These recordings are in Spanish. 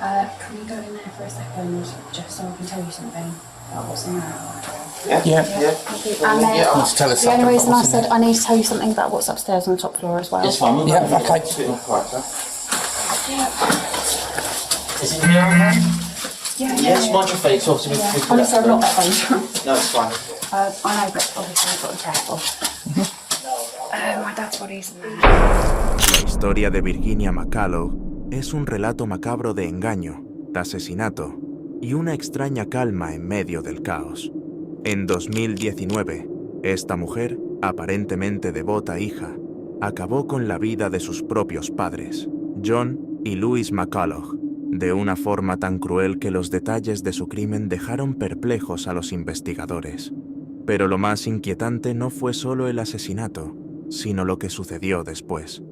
Can we go in there for a second, just so I can tell you something about what's in there? Yeah. Thank you. And then Let's tell us the only something reason I what's in said I need to tell you something about what's upstairs on the top floor as well. It's fine. Yeah, okay. Is it here? Yeah. Yes, mind your feet. So obviously we Honestly, I'm not that dangerous. No, it's fine. I know, but obviously I've got to be careful. My dad's body's in there. La historia de Virginia McCulloch es un relato macabro de engaño, de asesinato y una extraña calma en medio del caos. En 2019, esta mujer, aparentemente devota hija, acabó con la vida de sus propios padres, John y Louise McCulloch, de una forma tan cruel que los detalles de su crimen dejaron perplejos a los investigadores. Pero lo más inquietante no fue solo el asesinato, sino lo que sucedió después.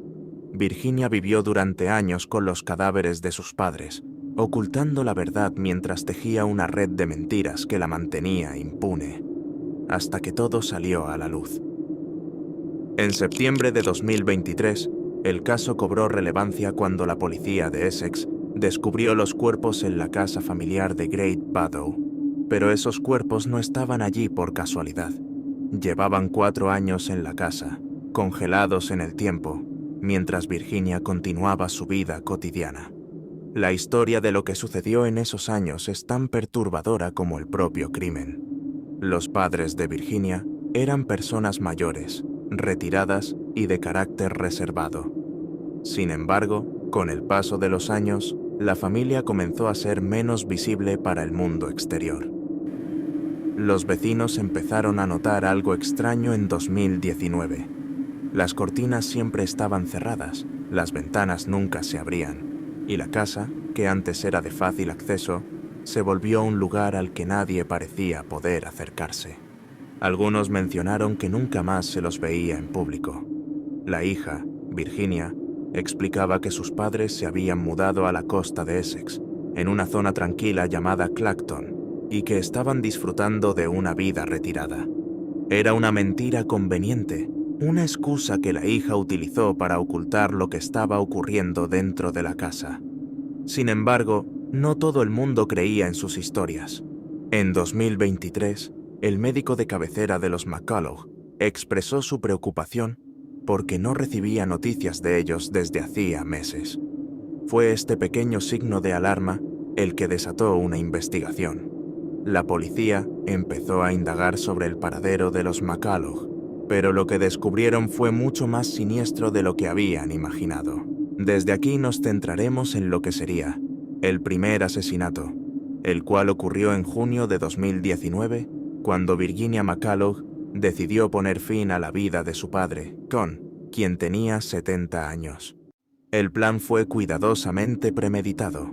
Virginia vivió durante años con los cadáveres de sus padres, ocultando la verdad mientras tejía una red de mentiras que la mantenía impune, hasta que todo salió a la luz. En septiembre de 2023, el caso cobró relevancia cuando la policía de Essex descubrió los cuerpos en la casa familiar de Great Barrow. Pero esos cuerpos no estaban allí por casualidad. Llevaban 4 años en la casa, congelados en el tiempo, mientras Virginia continuaba su vida cotidiana. La historia de lo que sucedió en esos años es tan perturbadora como el propio crimen. Los padres de Virginia eran personas mayores, retiradas y de carácter reservado. Sin embargo, con el paso de los años, la familia comenzó a ser menos visible para el mundo exterior. Los vecinos empezaron a notar algo extraño en 2019. Las cortinas siempre estaban cerradas, las ventanas nunca se abrían, y la casa, que antes era de fácil acceso, se volvió un lugar al que nadie parecía poder acercarse. Algunos mencionaron que nunca más se los veía en público. La hija, Virginia, explicaba que sus padres se habían mudado a la costa de Essex, en una zona tranquila llamada Clacton, y que estaban disfrutando de una vida retirada. Era una mentira conveniente, una excusa que la hija utilizó para ocultar lo que estaba ocurriendo dentro de la casa. Sin embargo, no todo el mundo creía en sus historias. En 2023, el médico de cabecera de los McCulloch expresó su preocupación porque no recibía noticias de ellos desde hacía meses. Fue este pequeño signo de alarma el que desató una investigación. La policía empezó a indagar sobre el paradero de los McCulloch, pero lo que descubrieron fue mucho más siniestro de lo que habían imaginado. Desde aquí nos centraremos en lo que sería el primer asesinato, el cual ocurrió en junio de 2019, cuando Virginia McCulloch decidió poner fin a la vida de su padre, Con, quien tenía 70 años. El plan fue cuidadosamente premeditado.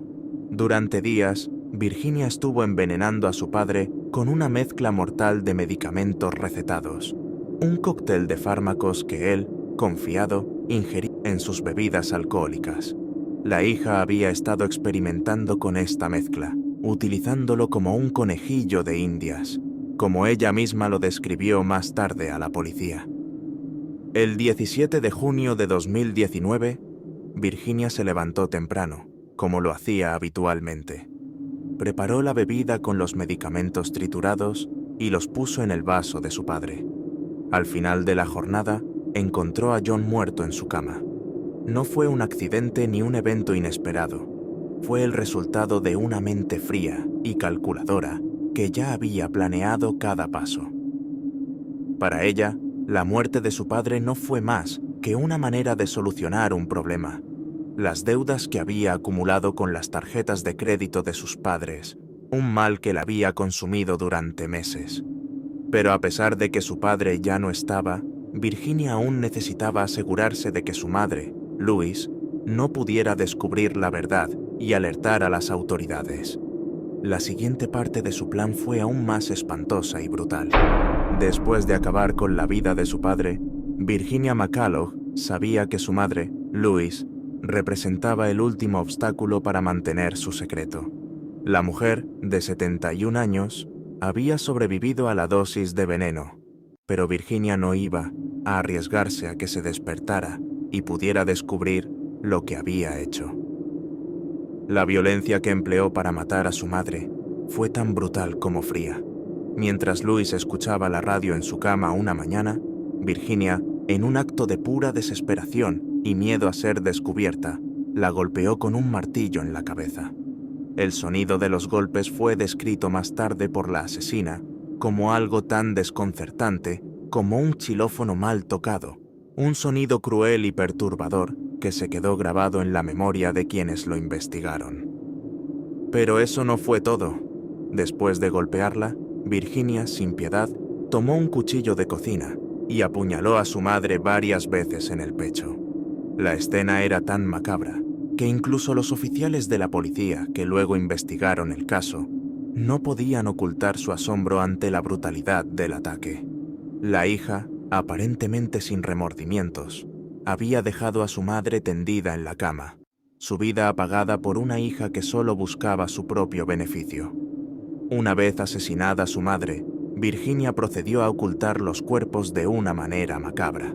Durante días, Virginia estuvo envenenando a su padre con una mezcla mortal de medicamentos recetados, un cóctel de fármacos que él, confiado, ingería en sus bebidas alcohólicas. La hija había estado experimentando con esta mezcla, utilizándolo como un conejillo de indias, como ella misma lo describió más tarde a la policía. El 17 de junio de 2019, Virginia se levantó temprano, como lo hacía habitualmente. Preparó la bebida con los medicamentos triturados y los puso en el vaso de su padre. Al final de la jornada, encontró a John muerto en su cama. No fue un accidente ni un evento inesperado. Fue el resultado de una mente fría y calculadora que ya había planeado cada paso. Para ella, la muerte de su padre no fue más que una manera de solucionar un problema. Las deudas que había acumulado con las tarjetas de crédito de sus padres, un mal que la había consumido durante meses. Pero a pesar de que su padre ya no estaba, Virginia aún necesitaba asegurarse de que su madre, Louise, no pudiera descubrir la verdad y alertar a las autoridades. La siguiente parte de su plan fue aún más espantosa y brutal. Después de acabar con la vida de su padre, Virginia McCulloch sabía que su madre, Louise, representaba el último obstáculo para mantener su secreto. La mujer, de 71 años, había sobrevivido a la dosis de veneno, pero Virginia no iba a arriesgarse a que se despertara y pudiera descubrir lo que había hecho. La violencia que empleó para matar a su madre fue tan brutal como fría. Mientras Louis escuchaba la radio en su cama una mañana, Virginia, en un acto de pura desesperación y miedo a ser descubierta, la golpeó con un martillo en la cabeza. El sonido de los golpes fue descrito más tarde por la asesina como algo tan desconcertante como un xilófono mal tocado, un sonido cruel y perturbador que se quedó grabado en la memoria de quienes lo investigaron. Pero eso no fue todo. Después de golpearla, Virginia, sin piedad, tomó un cuchillo de cocina y apuñaló a su madre varias veces en el pecho. La escena era tan macabra que incluso los oficiales de la policía que luego investigaron el caso no podían ocultar su asombro ante la brutalidad del ataque. La hija, aparentemente sin remordimientos, había dejado a su madre tendida en la cama, su vida apagada por una hija que solo buscaba su propio beneficio. Una vez asesinada su madre, Virginia procedió a ocultar los cuerpos de una manera macabra.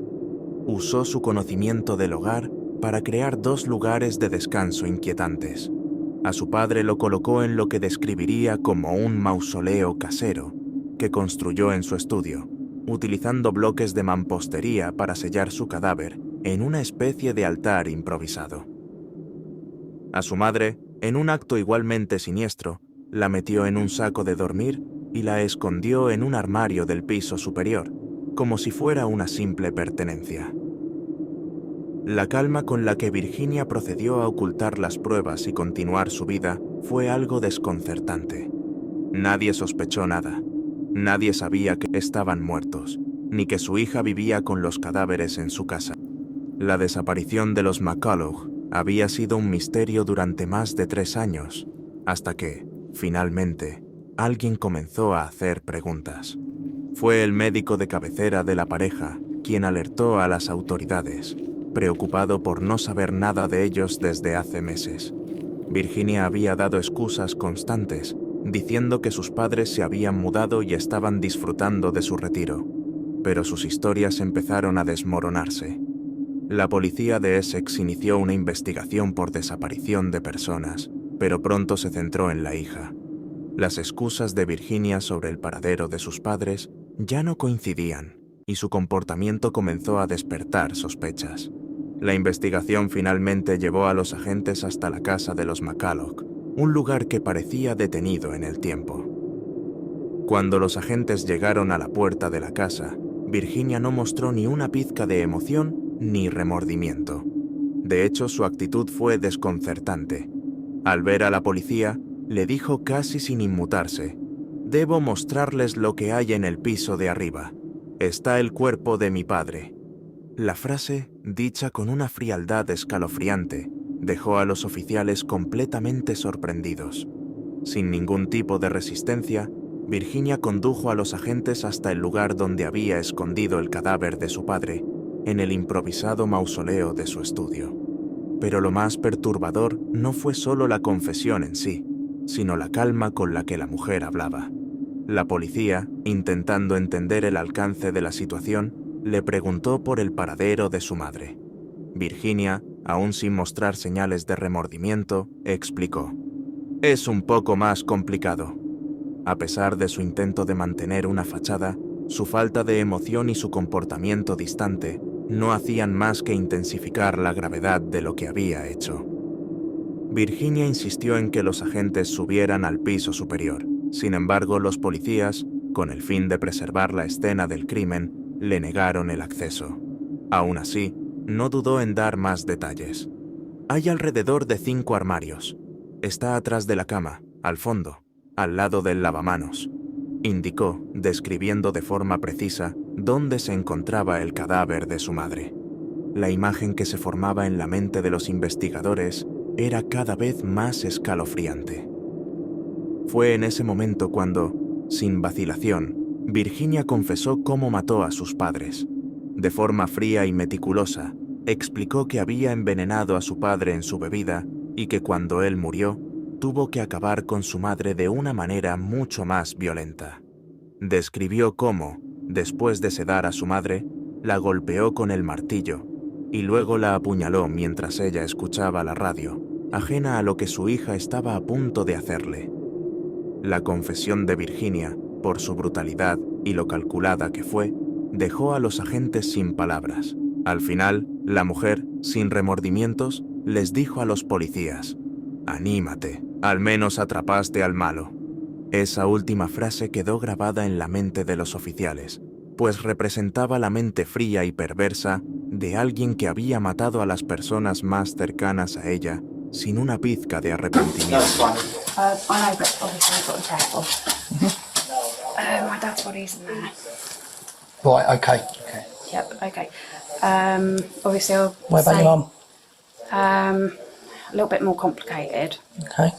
Usó su conocimiento del hogar para crear 2 lugares de descanso inquietantes. A su padre lo colocó en lo que describiría como un mausoleo casero que construyó en su estudio, utilizando bloques de mampostería para sellar su cadáver en una especie de altar improvisado. A su madre, en un acto igualmente siniestro, la metió en un saco de dormir y la escondió en un armario del piso superior, como si fuera una simple pertenencia. La calma con la que Virginia procedió a ocultar las pruebas y continuar su vida fue algo desconcertante. Nadie sospechó nada. Nadie sabía que estaban muertos, ni que su hija vivía con los cadáveres en su casa. La desaparición de los McCullough había sido un misterio durante más de 3 años, hasta que, finalmente, alguien comenzó a hacer preguntas. Fue el médico de cabecera de la pareja quien alertó a las autoridades, preocupado por no saber nada de ellos desde hace meses. Virginia había dado excusas constantes, diciendo que sus padres se habían mudado y estaban disfrutando de su retiro, pero sus historias empezaron a desmoronarse. La policía de Essex inició una investigación por desaparición de personas, pero pronto se centró en la hija. Las excusas de Virginia sobre el paradero de sus padres ya no coincidían, y su comportamiento comenzó a despertar sospechas. La investigación finalmente llevó a los agentes hasta la casa de los McCullough, un lugar que parecía detenido en el tiempo. Cuando los agentes llegaron a la puerta de la casa, Virginia no mostró ni una pizca de emoción ni remordimiento. De hecho, su actitud fue desconcertante. Al ver a la policía, le dijo casi sin inmutarse: «Debo mostrarles lo que hay en el piso de arriba. Está el cuerpo de mi padre». La frase, dicha con una frialdad escalofriante, dejó a los oficiales completamente sorprendidos. Sin ningún tipo de resistencia, Virginia condujo a los agentes hasta el lugar donde había escondido el cadáver de su padre, en el improvisado mausoleo de su estudio. Pero lo más perturbador no fue solo la confesión en sí, sino la calma con la que la mujer hablaba. La policía, intentando entender el alcance de la situación, le preguntó por el paradero de su madre. Virginia, aún sin mostrar señales de remordimiento, explicó: «Es un poco más complicado». A pesar de su intento de mantener una fachada, su falta de emoción y su comportamiento distante no hacían más que intensificar la gravedad de lo que había hecho. Virginia insistió en que los agentes subieran al piso superior. Sin embargo, los policías, con el fin de preservar la escena del crimen, le negaron el acceso. Aún así, no dudó en dar más detalles. «Hay alrededor de 5 armarios. Está atrás de la cama, al fondo, al lado del lavamanos», indicó, describiendo de forma precisa dónde se encontraba el cadáver de su madre. La imagen que se formaba en la mente de los investigadores era cada vez más escalofriante. Fue en ese momento cuando, sin vacilación, Virginia confesó cómo mató a sus padres. De forma fría y meticulosa, explicó que había envenenado a su padre en su bebida y que cuando él murió, tuvo que acabar con su madre de una manera mucho más violenta. Describió cómo, después de sedar a su madre, la golpeó con el martillo y luego la apuñaló mientras ella escuchaba la radio, ajena a lo que su hija estaba a punto de hacerle. La confesión de Virginia, por su brutalidad y lo calculada que fue, dejó a los agentes sin palabras. Al final, la mujer, sin remordimientos, les dijo a los policías: «Anímate, al menos atrapaste al malo». Esa última frase quedó grabada en la mente de los oficiales, pues representaba la mente fría y perversa de alguien que había matado a las personas más cercanas a ella sin una pizca de arrepentimiento. That's fine. I know, but obviously I've got to check. My dad's body's in there. Right, okay. Yep, okay. Obviously I'll What about say, your mum? a little bit more complicated. Okay.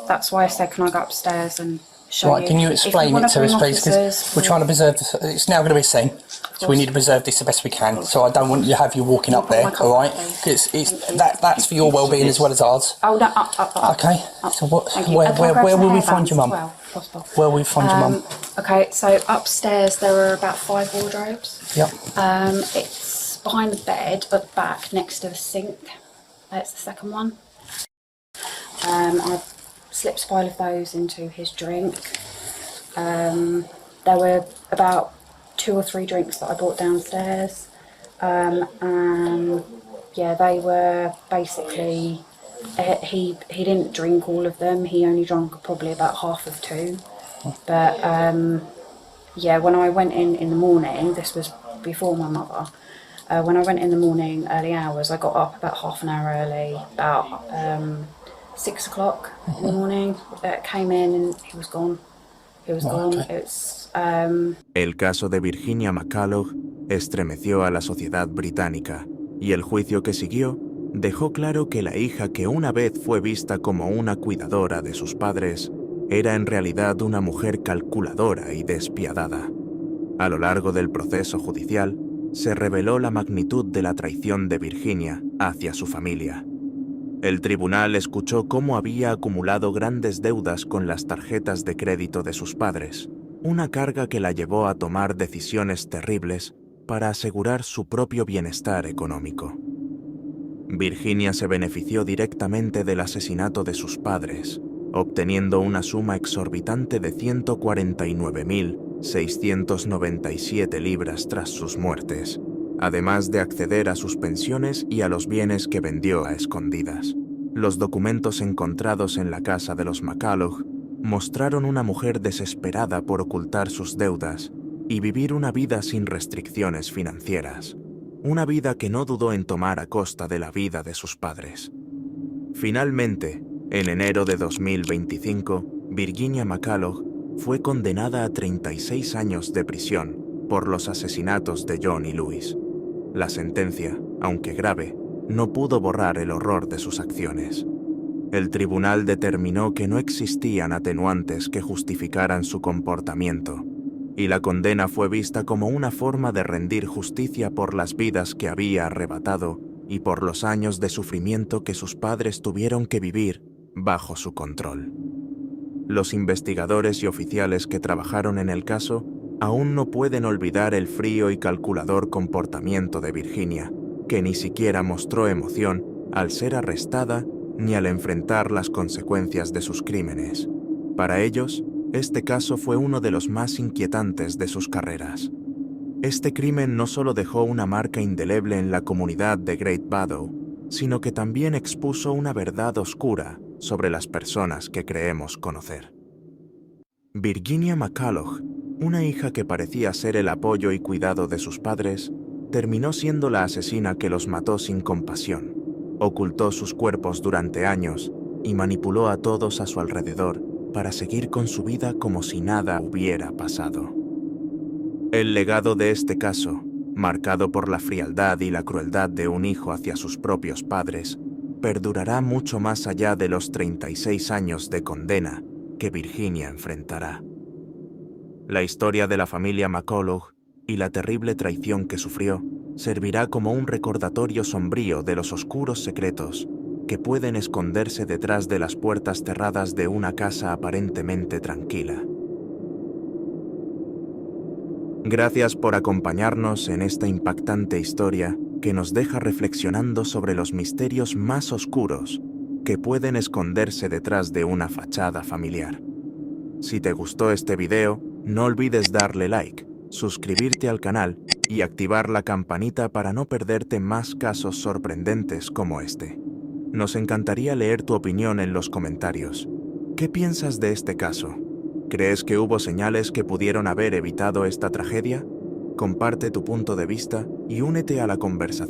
That's why I said, can I go upstairs and show Right, you? can you If explain wanna it to bring us, please? Because officers, we're trying to preserve this. It's now going to be seen, so we need to preserve this the best we can. So I don't want you to have you walking up there, all right? Because that's for your well-being as well as ours. Oh, no, up. Okay. Up. So what? Thank you. Where And can I grab some will we hairbands find your as mum? well, if possible? Where will we find your mum? Okay, so upstairs there are about 5 wardrobes. Yep. It's behind the bed, at the back, next to the sink. That's the second one. I slipped 5 of those into his drink. There were about 2 or 3 drinks that I brought downstairs. And yeah, they were basically, he didn't drink all of them. He only drank probably about half of 2. But yeah, when I went in the morning, this was before my mother. When I went in the morning, early hours, I got up about half an hour early, about 6 o'clock in the morning. Came in and he was gone. He was gone. Okay. El caso de Virginia McCulloch estremeció a la sociedad británica, y el juicio que siguió dejó claro que la hija que una vez fue vista como una cuidadora de sus padres era en realidad una mujer calculadora y despiadada. A lo largo del proceso judicial, se reveló la magnitud de la traición de Virginia hacia su familia. El tribunal escuchó cómo había acumulado grandes deudas con las tarjetas de crédito de sus padres, una carga que la llevó a tomar decisiones terribles para asegurar su propio bienestar económico. Virginia se benefició directamente del asesinato de sus padres, obteniendo una suma exorbitante de 149.697 libras tras sus muertes, además de acceder a sus pensiones y a los bienes que vendió a escondidas. Los documentos encontrados en la casa de los McCulloch mostraron una mujer desesperada por ocultar sus deudas y vivir una vida sin restricciones financieras, una vida que no dudó en tomar a costa de la vida de sus padres. Finalmente, en enero de 2025, Virginia McCulloch fue condenada a 36 años de prisión por los asesinatos de John y Louis. La sentencia, aunque grave, no pudo borrar el horror de sus acciones. El tribunal determinó que no existían atenuantes que justificaran su comportamiento, y la condena fue vista como una forma de rendir justicia por las vidas que había arrebatado y por los años de sufrimiento que sus padres tuvieron que vivir bajo su control. Los investigadores y oficiales que trabajaron en el caso aún no pueden olvidar el frío y calculador comportamiento de Virginia, que ni siquiera mostró emoción al ser arrestada ni al enfrentar las consecuencias de sus crímenes. Para ellos, este caso fue uno de los más inquietantes de sus carreras. Este crimen no solo dejó una marca indeleble en la comunidad de Great Barrow, sino que también expuso una verdad oscura sobre las personas que creemos conocer. Virginia McCulloch, una hija que parecía ser el apoyo y cuidado de sus padres, terminó siendo la asesina que los mató sin compasión, ocultó sus cuerpos durante años y manipuló a todos a su alrededor para seguir con su vida como si nada hubiera pasado. El legado de este caso, marcado por la frialdad y la crueldad de un hijo hacia sus propios padres, perdurará mucho más allá de los 36 años de condena que Virginia enfrentará. La historia de la familia McCulloch y la terrible traición que sufrió servirá como un recordatorio sombrío de los oscuros secretos que pueden esconderse detrás de las puertas cerradas de una casa aparentemente tranquila. Gracias por acompañarnos en esta impactante historia que nos deja reflexionando sobre los misterios más oscuros que pueden esconderse detrás de una fachada familiar. Si te gustó este video, no olvides darle like, suscribirte al canal y activar la campanita para no perderte más casos sorprendentes como este. Nos encantaría leer tu opinión en los comentarios. ¿Qué piensas de este caso? ¿Crees que hubo señales que pudieron haber evitado esta tragedia? Comparte tu punto de vista y únete a la conversación.